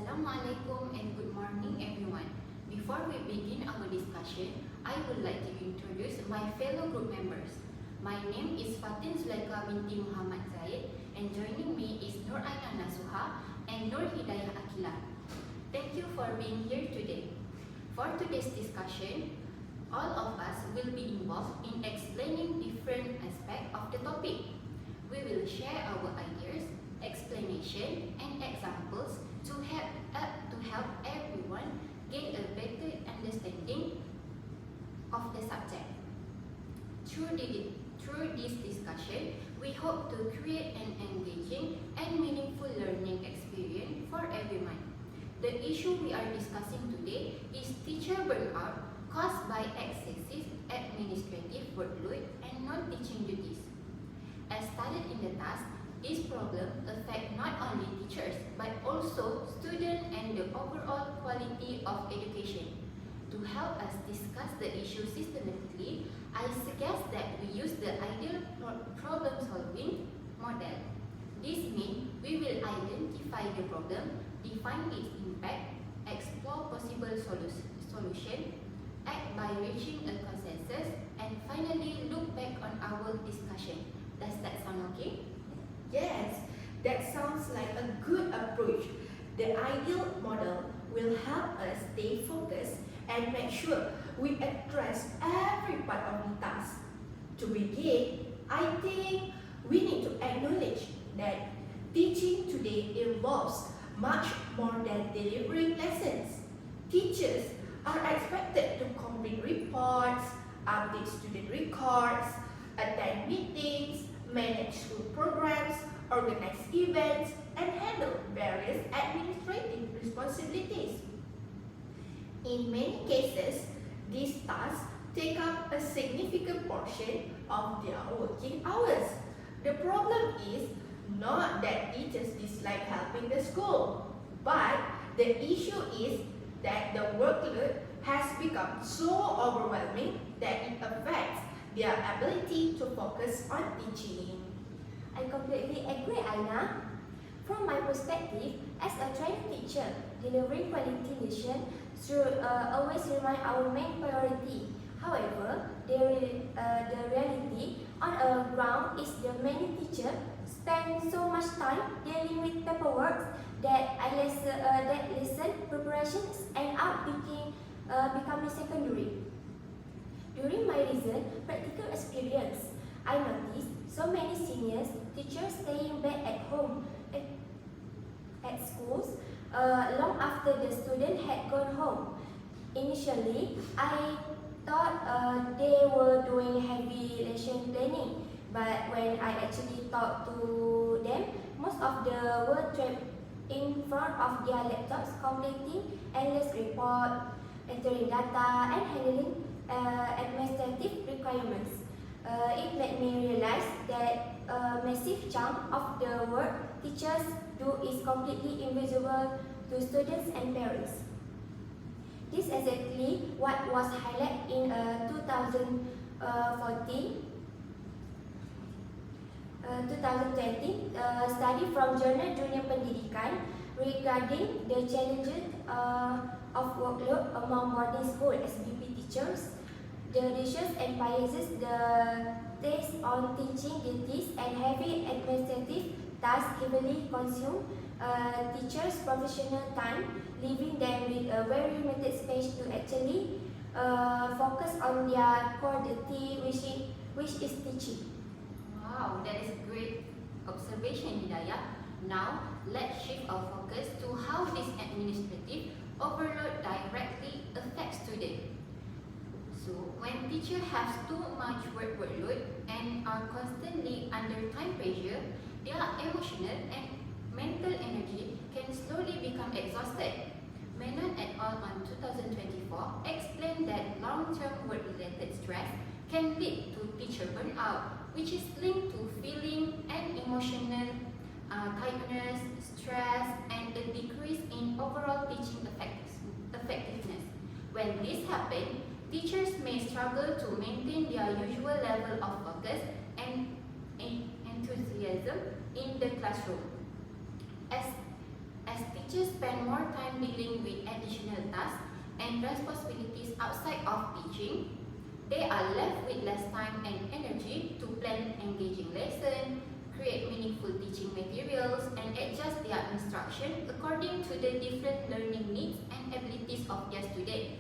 Assalamualaikum and good morning everyone. Before we begin our discussion, I would like to introduce my fellow group members. My name is Fatin binti Muhammad Zaid, and joining me is Aina and Hidayah. Thank you for being here today. For today's discussion, all of us will be involved in explaining different aspects of the topic. We will share our ideas, explanation, and examples to help everyone gain a better understanding of the subject. Through this discussion, we hope to create an engaging and meaningful learning experience for everyone. The issue we are discussing today is teacher burnout caused by excessive administrative workload and non-teaching duties. As stated in the task, this problem affects not only teachers but also students and the overall quality of education. To help us discuss the issue systematically, I suggest that we use the ideal problem-solving model. This means we will identify the problem, define its impact, explore possible solutions, act by reaching a consensus, and finally look back on our discussion. Does that sound okay? Yes, that sounds like a good approach. The ideal model will help us stay focused and make sure we address every part of the task. To begin, I think we need to acknowledge that teaching today involves much more than delivering lessons. Teachers are expected to complete reports, update student records, attend meetings, manage school programs, organize events, and handle various administrative responsibilities. In many cases, these tasks take up a significant portion of their working hours. The problem is not that teachers dislike helping the school, but the issue is that the workload has become so overwhelming that it affects their ability to focus on teaching. I completely agree, Aina. From my perspective, as a trained teacher, delivering quality lesson should always remain our main priority. However, the reality on the ground is that many teachers spend so much time dealing with paperwork that lesson preparations end up becoming secondary. During my recent practical experience, I noticed so many seniors teachers staying back at home at schools long after the student had gone home. Initially, I thought they were doing heavy lesson planning, but when I actually talked to them, most of them were trapped in front of their laptops completing endless reports, entering data, and handling administrative requirements. It made me realize that a massive chunk of the work teachers do is completely invisible to students and parents. This is exactly what was highlighted in a 2020 study from Journal Dunia Pendidikan regarding the challenges of workload among boarding school SBP teachers. The ratios and biases the taste on teaching duties and heavy administrative tasks heavily consume teachers' professional time, leaving them with a very limited space to actually focus on their core duty, which is teaching. Wow, that is a great observation, Hidayah. Now, let's shift our focus to how this administrative overload directly affects students. So, when teachers have too much workload and are constantly under time pressure, their emotional and mental energy can slowly become exhausted. Menon et al. On 2024 explained that long-term work-related stress can lead to teacher burnout, which is linked to feeling and emotional tiredness, stress, and a decrease in overall teaching effectiveness. When this happens, teachers may struggle to maintain their usual level of focus and enthusiasm in the classroom. As teachers spend more time dealing with additional tasks and responsibilities outside of teaching, they are left with less time and energy to plan engaging lessons, create meaningful teaching materials, and adjust their instruction according to the different learning needs and abilities of their students.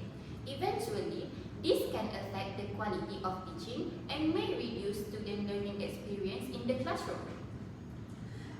Eventually, this can affect the quality of teaching and may reduce student learning experience in the classroom.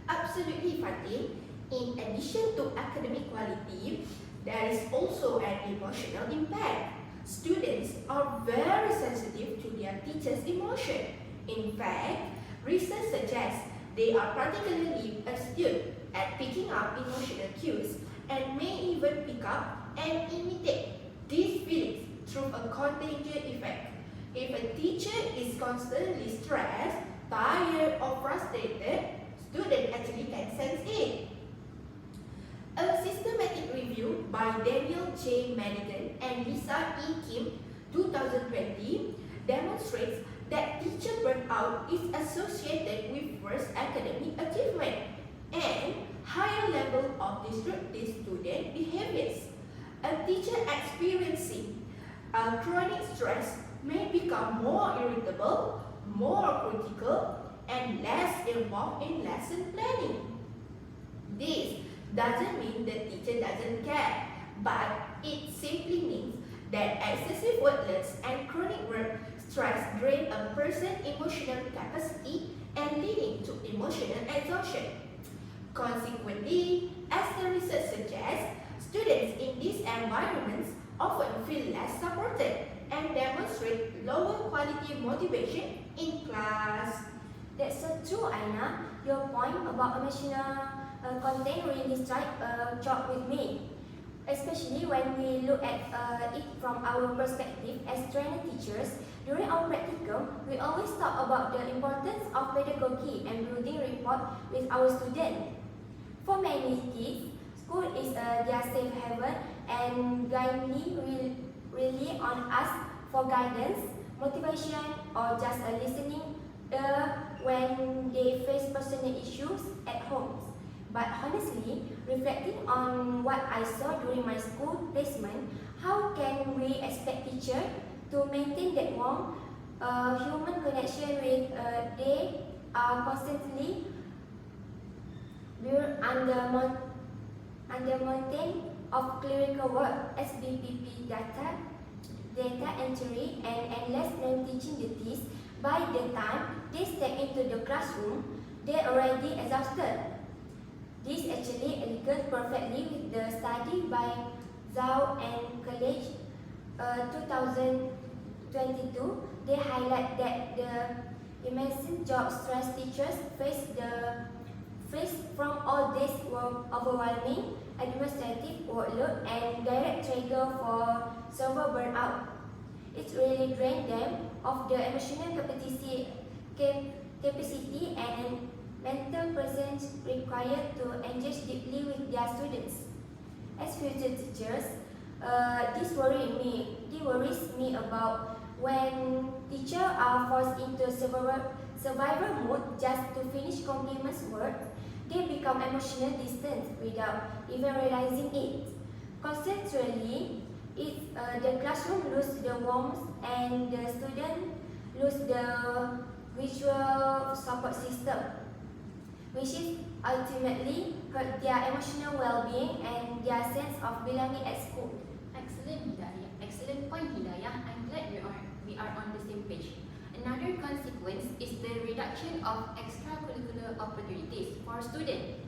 Absolutely, Fatin. In addition to academic quality, there is also an emotional impact. Students are very sensitive to their teachers' emotion. In fact, research suggests they are particularly astute at picking up emotional cues and may even pick up and imitate these feelings through a contagion effect. If a teacher is constantly stressed, tired, or frustrated, students actually can sense it. A systematic review by Daniel J. Madigan and Lisa E. Kim 2020 demonstrates that teacher burnout is associated with worse academic achievement and higher level of disruptive student behaviors. A teacher experiencing chronic stress may become more irritable, more critical, and less involved in lesson planning. This doesn't mean the teacher doesn't care, but it simply means that excessive workloads and chronic work stress drain a person's emotional capacity and leading to emotional exhaustion. Consequently, as the research suggests, students in these environments often feel less supported and demonstrate lower quality motivation in class. That's so true, Aina. Your point about emotional content really strike a chord with me. Especially when we look at it from our perspective as trained teachers, during our practicum, we always talk about the importance of pedagogy and building rapport with our students. For many kids, school is their safe haven and guiding rely on us for guidance, motivation, or just listening when they face personal issues at home. But honestly, reflecting on what I saw during my school placement, how can we expect teachers to maintain that warm human connection with they are constantly under mountain of clerical work, SBPP data entry, and endless non-teaching duties. By the time they step into the classroom, they're already exhausted. This actually aligns perfectly with the study by Zhao and College 2022. They highlight that the immense job stress teachers face from all this overwhelming administrative workload and direct trigger for server burnout. It really drains them of the emotional capacity and mental presence required to engage deeply with their students. As future teachers, this worries me about when teachers are forced into survival mode just to finish complement's work. They become emotionally distant without even realizing it. Consequently, the classroom loses the warmth and the student lose the visual support system, which is ultimately hurt their emotional well-being and their sense of belonging at school. Excellent, Hidayah. Excellent point, Hidayah. I'm glad we are on the same page. Another consequence is the reduction of extracurricular opportunities for students.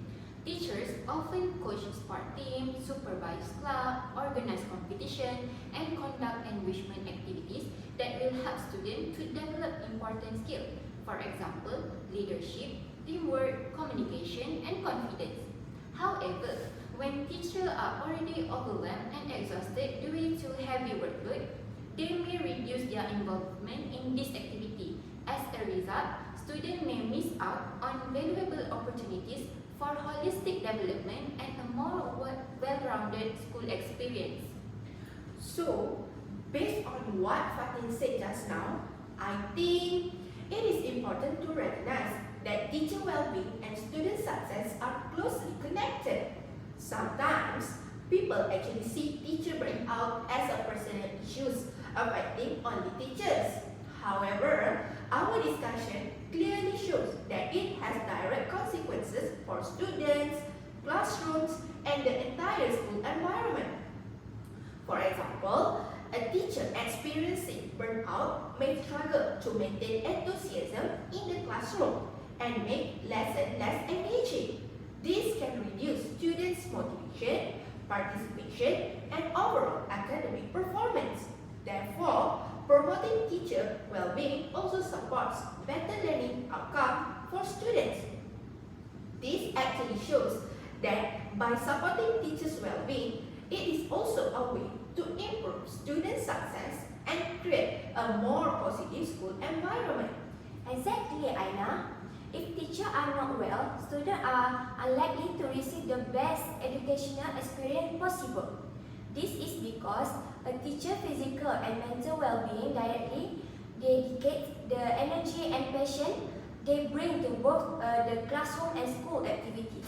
Teachers often coach sport teams, supervise club, organize competition, and conduct enrichment activities that will help students to develop important skills. For example, leadership, teamwork, communication, and confidence. However, when teachers are already overwhelmed and exhausted due to heavy workload, they may reduce their involvement in this activity. As a result, students may miss out on valuable opportunities for holistic development and a more well-rounded school experience. So, based on what Fatin said just now, I think it is important to recognize that teacher well-being and student success are closely connected. Sometimes, people actually see teacher burnout as a personal issues affecting only teachers. However, our discussion clearly shows that it has direct consequences for students, classrooms, and the entire school environment. For example, a teacher experiencing burnout may struggle to maintain enthusiasm in the classroom and make lesson less engaging. This can reduce students' motivation, participation, and overall academic performance. Therefore, promoting teacher well-being also supports better learning outcome for students. This actually shows that by supporting teachers' well-being, it is also a way to improve student success and create a more positive school environment. Exactly, Aina. If teachers are not well, students are unlikely to receive the best educational experience possible. This is because a teacher's physical and mental well-being directly dedicates the energy and passion they bring to both the classroom and school activities.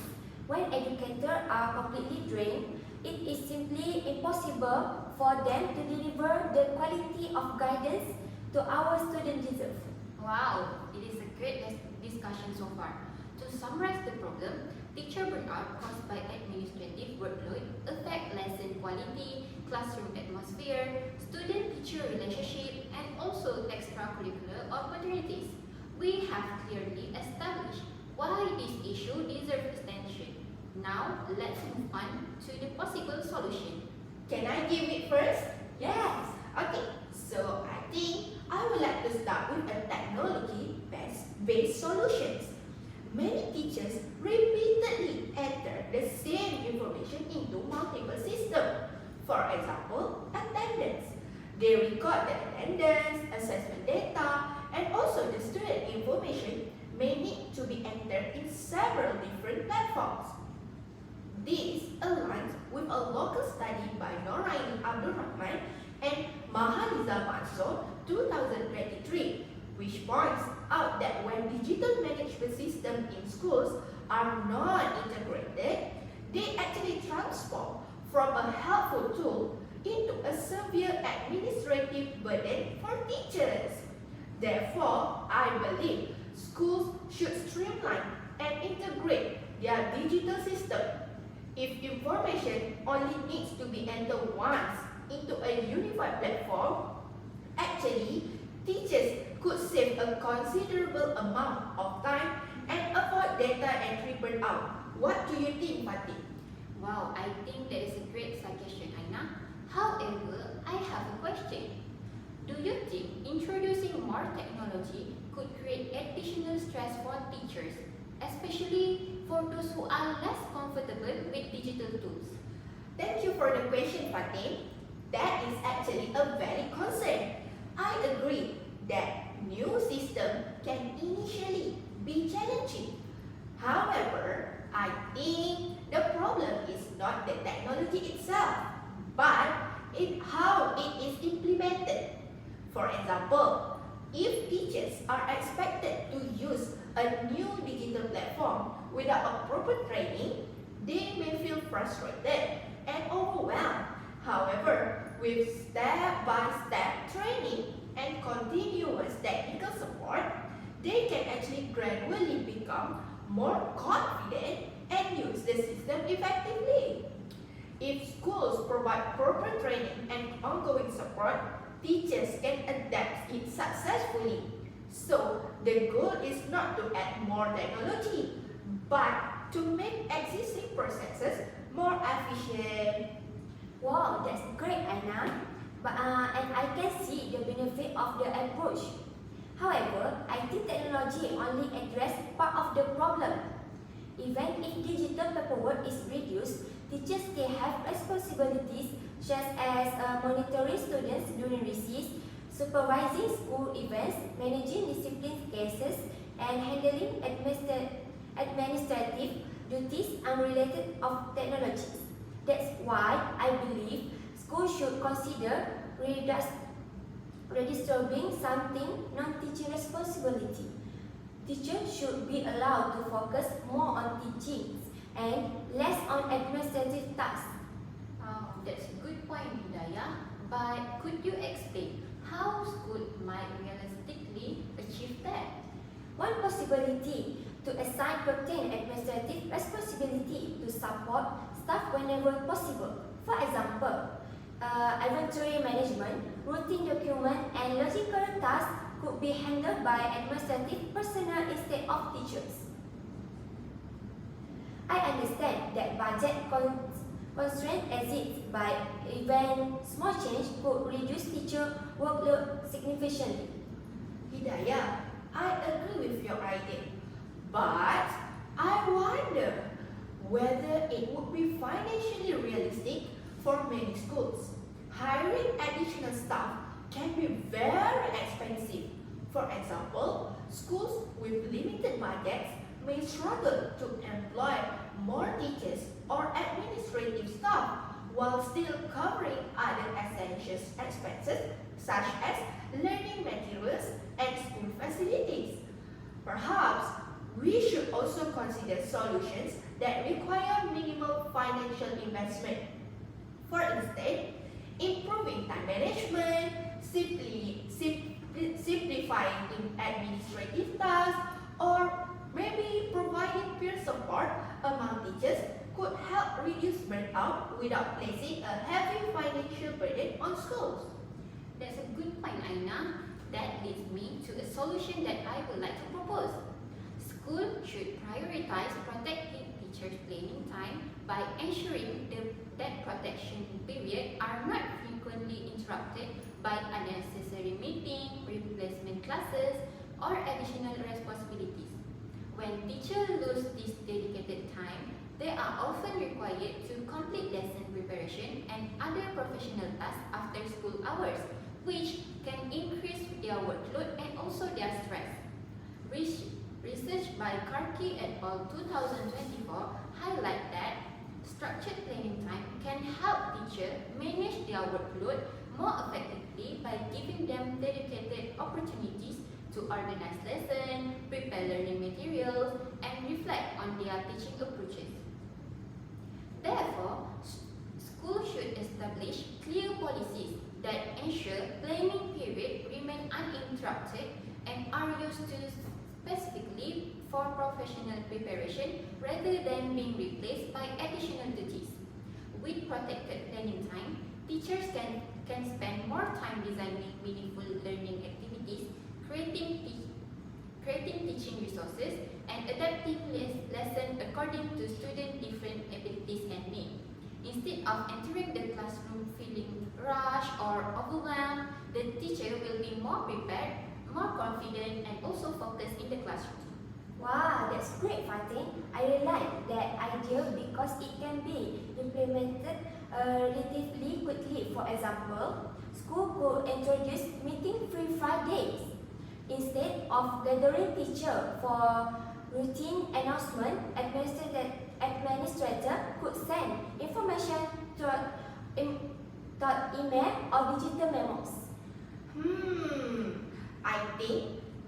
When educators are completely drained, it is simply impossible for them to deliver the quality of guidance to our students deserve. Wow, it is a great discussion so far. To summarize the problem, teacher burnout caused by administrative workload affect lesson quality, classroom atmosphere, student-teacher relationship, and also extracurricular opportunities. We have clearly established why this issue deserves attention. Now, let's move on to the possible solution. Can I give it first? Yes. Okay, so I think I would like to start with a technology-based solutions. Many teachers repeatedly enter the same information into multiple systems. For example, attendance. They record the attendance, assessment data, and also the student information may need to be entered in several different platforms. This aligns with a local study by Noraini Abdul Rahman and Mahaliza Mansor 2023, which points out that when digital management systems in schools are not integrated, they actually transform from a helpful tool into a severe administrative burden for teachers. Therefore, I believe schools should streamline and integrate their digital system. If information only needs to be entered once into a unified platform, actually, teachers could save a considerable amount of time and avoid data entry burnout. What do you think, Fatin? Wow, I think that is a great suggestion, Aina. However, I have a question. Do you think introducing more technology could create additional stress for teachers, especially for those who are less comfortable with digital tools? Thank you for the question, Fatin. That is actually a valid concern. I agree that new system can initially be challenging. However, I think the problem is not the technology itself, but in how it is implemented. For example, if teachers are expected to use a new digital platform without a proper training, they may feel frustrated and overwhelmed. However, with step-by-step training and continuous technical support, they can actually gradually become more confident and use the system effectively. If schools provide proper training and ongoing support, teachers can adapt it successfully. So, the goal is not to add more technology, but to make existing processes more efficient. Wow, that's great, Aina. And I can see the benefit of the approach. However, I think technology only addresses part of the problem. Even if digital paperwork is reduced, teachers still have responsibilities such as monitoring students during recess, supervising school events, managing discipline cases, and handling administrative duties unrelated of technologies. That's why I believe schools should consider redistributing something non-teaching responsibility. Teachers should be allowed to focus more on teaching and less on administrative tasks. That's a good point, Hidayah. But could you explain how school might realistically achieve that? One possibility to assign certain administrative responsibility to support staff whenever possible. For example, inventory management, routine document, and logical tasks could be handled by administrative personnel instead of teachers. I understand that budget constraint exists, but even small change could reduce teacher workload significantly. Hidayah, I agree with your idea, but I wonder whether it would be financially realistic for many schools. Hiring additional staff can be very expensive. For example, schools with limited budgets may struggle to employ more teachers or administrative staff while still covering other essential expenses such as learning materials and school facilities. Perhaps we should also consider solutions that require minimal financial investment. For instance, improving time management, simplifying administrative tasks, or maybe providing peer support among teachers could help reduce burnout without placing a heavy financial burden on schools. That's a good point, Aina. That leads me to a solution that I would like to propose. School should prioritize protecting teachers' planning time by ensuring that protection period are not frequently interrupted by unnecessary meetings, replacement classes, or additional responsibilities. When teachers lose this dedicated time, they are often required to complete lesson preparation and other professional tasks after school hours, which can increase their workload and also their stress. Research by Karki et al. 2024 highlight that structured planning time can help teachers manage their workload more effectively by giving them dedicated opportunities to organize lessons, prepare learning materials, and reflect on their teaching approaches. Therefore, schools should establish clear policies that ensure planning periods remain uninterrupted and are used specifically for professional preparation rather than being replaced by additional duties. With protected planning time, teachers can spend more time designing meaningful learning activities, creating teaching resources, and adapting lessons according to student different abilities and needs. Instead of entering the classroom feeling rushed or overwhelmed, the teacher will be more prepared, more confident, and also focused in the classroom. Wow, that's great, Fatin. I really like that idea because it can be implemented relatively quickly. For example, school could introduce meeting-free Fridays. Instead of gathering teachers for routine announcement, administrator could send information through email or digital memos. I think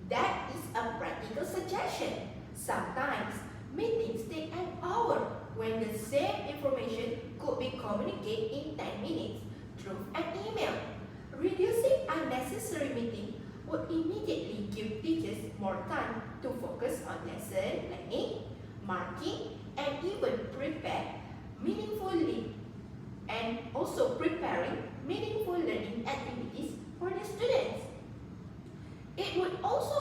that is a practical suggestion. Sometimes meetings take an hour when the same information could be communicated in 10 minutes through an email. Reducing unnecessary meetings would immediately give teachers more time to focus on lesson planning, marking, and even preparing meaningful learning activities for the students. It would also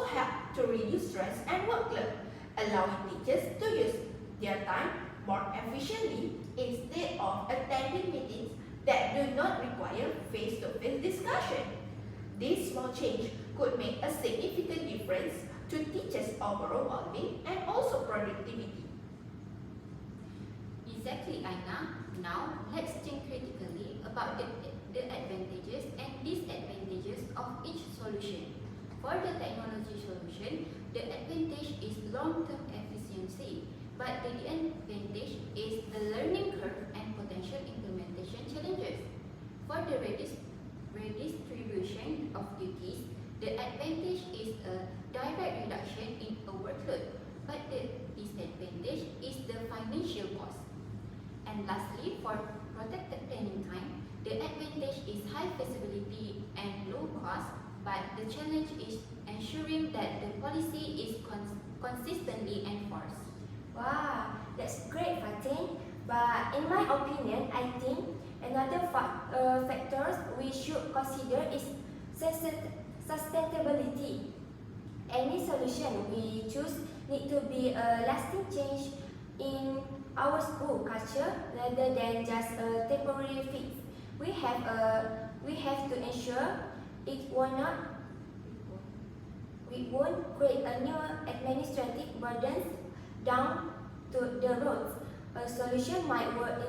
help to reduce stress and workload, allowing teachers to use their time more efficiently instead of attending meetings that do not require face-to-face discussion. This small change could make a significant difference to teachers' overall well-being and also productivity. Exactly, Aina. Now, let's think critically about the advantages and disadvantages of each solution. For the technology solution, the advantage is long-term efficiency, but the disadvantage is the learning curve and potential implementation challenges. For the redistribution of duties, the advantage is a direct reduction in a workload, but the disadvantage is And lastly, for protected planning time, the advantage is high flexibility and low cost, but the challenge is ensuring that the policy is consistently enforced. Wow, that's great, Fatin. But in my opinion, I think another factors we should consider is sustainability. Any solution we choose need to be a lasting change in our school culture rather than just a temporary fix. We have to ensure it will not we won't create a new administrative burdens down to the roads. A solution might work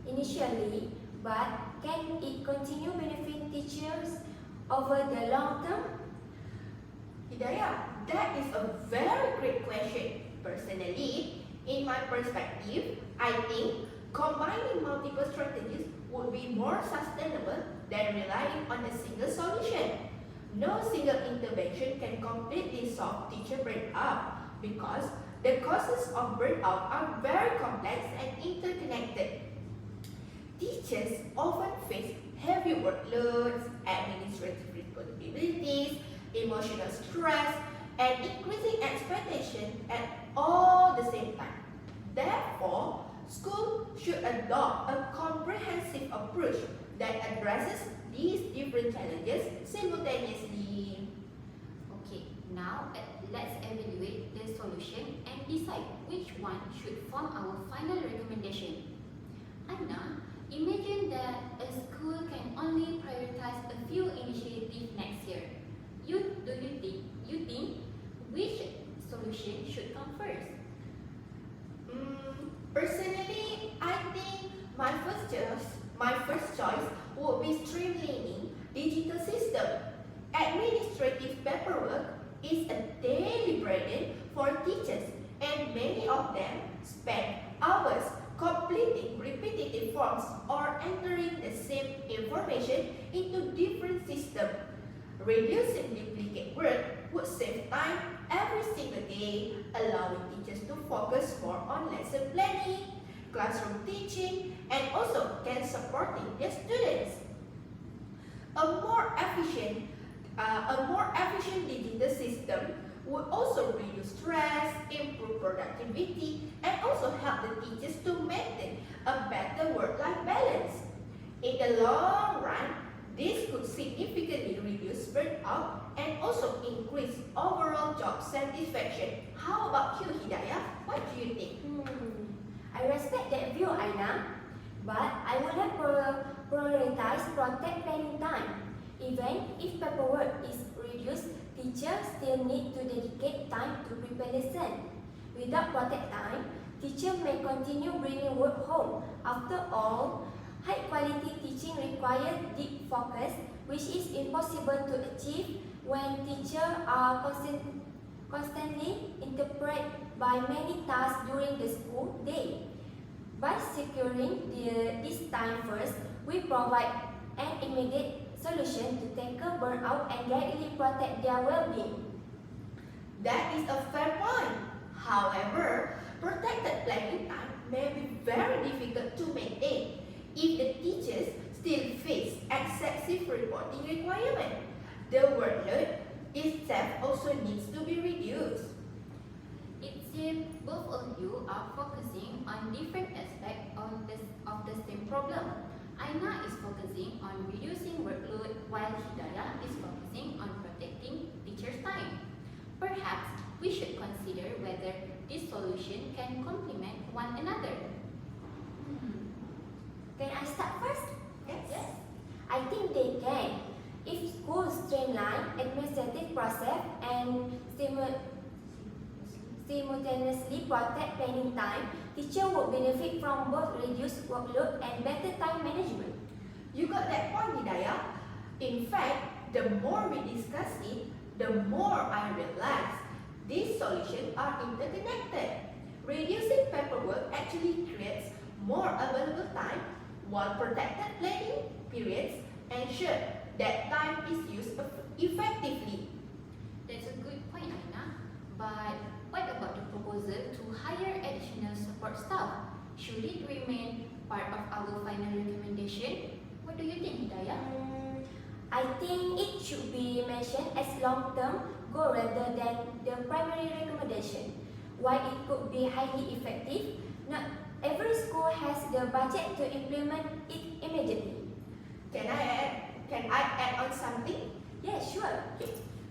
initially, but can it continue benefit teachers over the long term? Hidayah, that is a very great question. Personally, in my perspective, I think combining multiple strategies would be more sustainable than relying on a single solution. No single intervention can completely solve teacher burnout because the causes of burnout are very complex and interconnected. Teachers often face heavy workloads, administrative responsibilities, emotional stress, and increasing expectations at all the same time. Therefore, schools should adopt a comprehensive approach that addresses these different challenges simultaneously. Okay, now let's evaluate the solution and decide which one should form our final recommendation. Aina, imagine that a school can only prioritize a few initiatives next year. You think which solution should come first? Personally, I think my first choice would be streamlining digital system. Administrative paperwork is a daily burden for teachers, and many of them spend hours completing repetitive forms or entering the same information into different systems. Reducing duplicate work would save time every single day, allowing teachers to focus more on lesson planning, classroom teaching, and also can supporting their students. A more efficient digital system would also reduce stress, improve productivity, and also help the teachers to maintain a better work-life balance. In the long run, this could significantly reduce burnout and also increase overall job satisfaction. How about you, Hidayah? What do you think? I respect that view, Aina, but I would have prioritize protect planning time. Even if paperwork is reduced, teachers still need to dedicate time to prepare lesson. Without protect time, teachers may continue bringing work home. After all, high quality teaching requires deep focus, which is impossible to achieve when teachers are constantly interrupted by many tasks during the school day. By securing this time first, we provide an immediate solution to tackle burnout and directly protect their well-being. That is a fair point. However, protected planning time may be very difficult to maintain if the teachers still face excessive reporting requirements. The workload itself also needs to be reduced. It seems both of you are focusing on different aspects of the same problem. Aina is focusing on reducing workload while Hidayah is focusing on protecting teachers' time. Perhaps we should consider whether this solution can complement one another. Can I start first? Yes. I think they can. If schools streamline administrative process and simultaneously protect planning time, teachers would benefit from both reduced workload and better time management. You got that point, Hidayah. In fact, the more we discuss it, the more I realize these solutions are interconnected. Reducing paperwork actually creates more available time, while protected planning periods ensure that time is used effectively. That's a good point, Aina. But what about the proposal to hire additional support staff? Should it remain part of our final recommendation? What do you think, Hidayah? I think it should be mentioned as long-term goal rather than the primary recommendation. While it could be highly effective, not every school has the budget to implement it immediately. Can I add on something? Yeah, sure.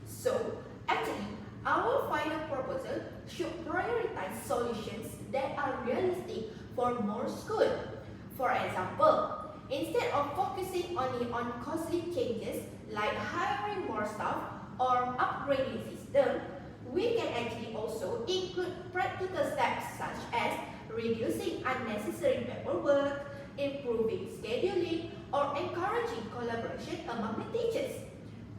So, actually, our final proposal should prioritize solutions that are realistic for more schools. For example, instead of focusing only on costly changes like hiring more staff or upgrading system, we can actually also include practical steps such as reducing unnecessary paperwork, improving scheduling, or encouraging collaboration among the teachers.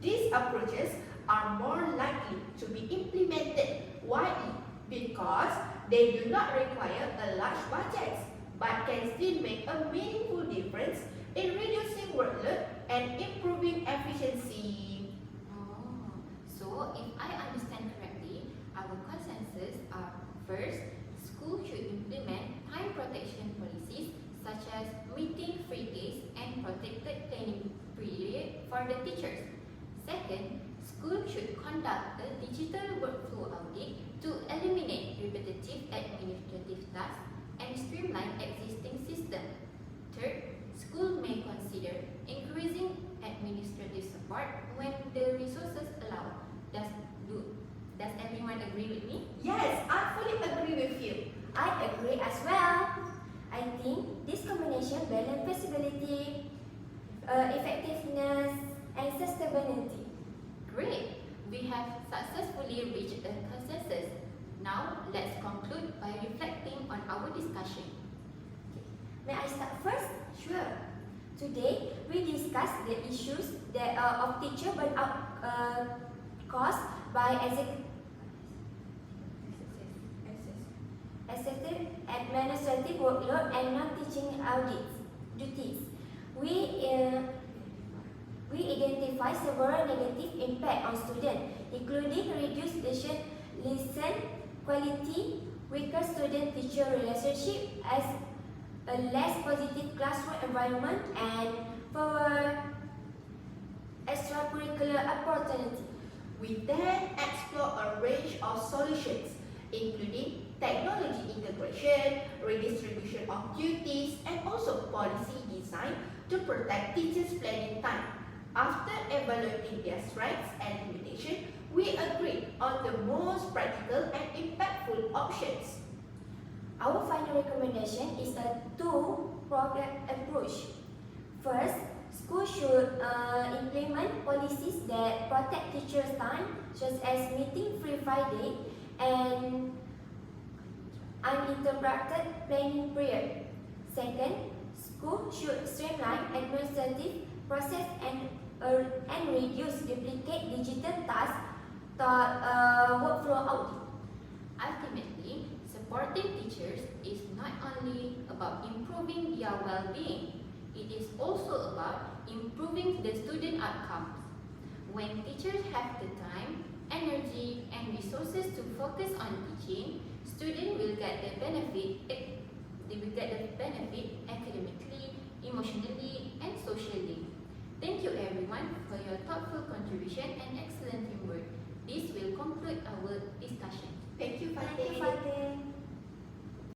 These approaches are more likely to be implemented widely because they do not require a large budget but can still make a meaningful difference in reducing workload and improving efficiency. Oh, so if I understand correctly, our consensus are first, school should implement time protection policies such as meeting free days and protected training period for the teachers. Second, school should conduct a digital workflow audit to eliminate repetitive administrative tasks and streamline existing systems. Third, school may consider increasing administrative support when the resources allow. Does everyone agree with me? Yes, I fully agree with you. I agree as well. I think this combination balance flexibility, effectiveness, and sustainability. Great! We have successfully reached a consensus. Now, let's conclude by reflecting on our discussion. May I start first? Sure. Today, we discussed the issues that of teacher burnout caused by excessive administrative workload and non-teaching audits duties. We identify several negative impacts on students, including reduced lesson quality, weaker student-teacher relationship, as a less positive classroom environment, and fewer extracurricular opportunity. We then explore a range of solutions, including technology integration, redistribution of duties, and also policy design to protect teachers' planning time. After evaluating their strengths and limitations, we agreed on the most practical and impactful options. Our final recommendation is a two-pronged approach. First, schools should implement policies that protect teachers' time, such as meeting free Friday and uninterrupted planning period. Second, schools should streamline administrative process and reduce duplicate digital tasks toward workflow audit. Ultimately, supporting teachers is not only about improving their well-being, it is also about improving the student outcomes. When teachers have the time, energy, and resources to focus on teaching, students will get the benefit. They will get the benefit academically, emotionally, and socially. Thank you everyone for your thoughtful contribution and excellent teamwork. This will conclude our discussion. Thank you, Thank you, Fatin. Fatin.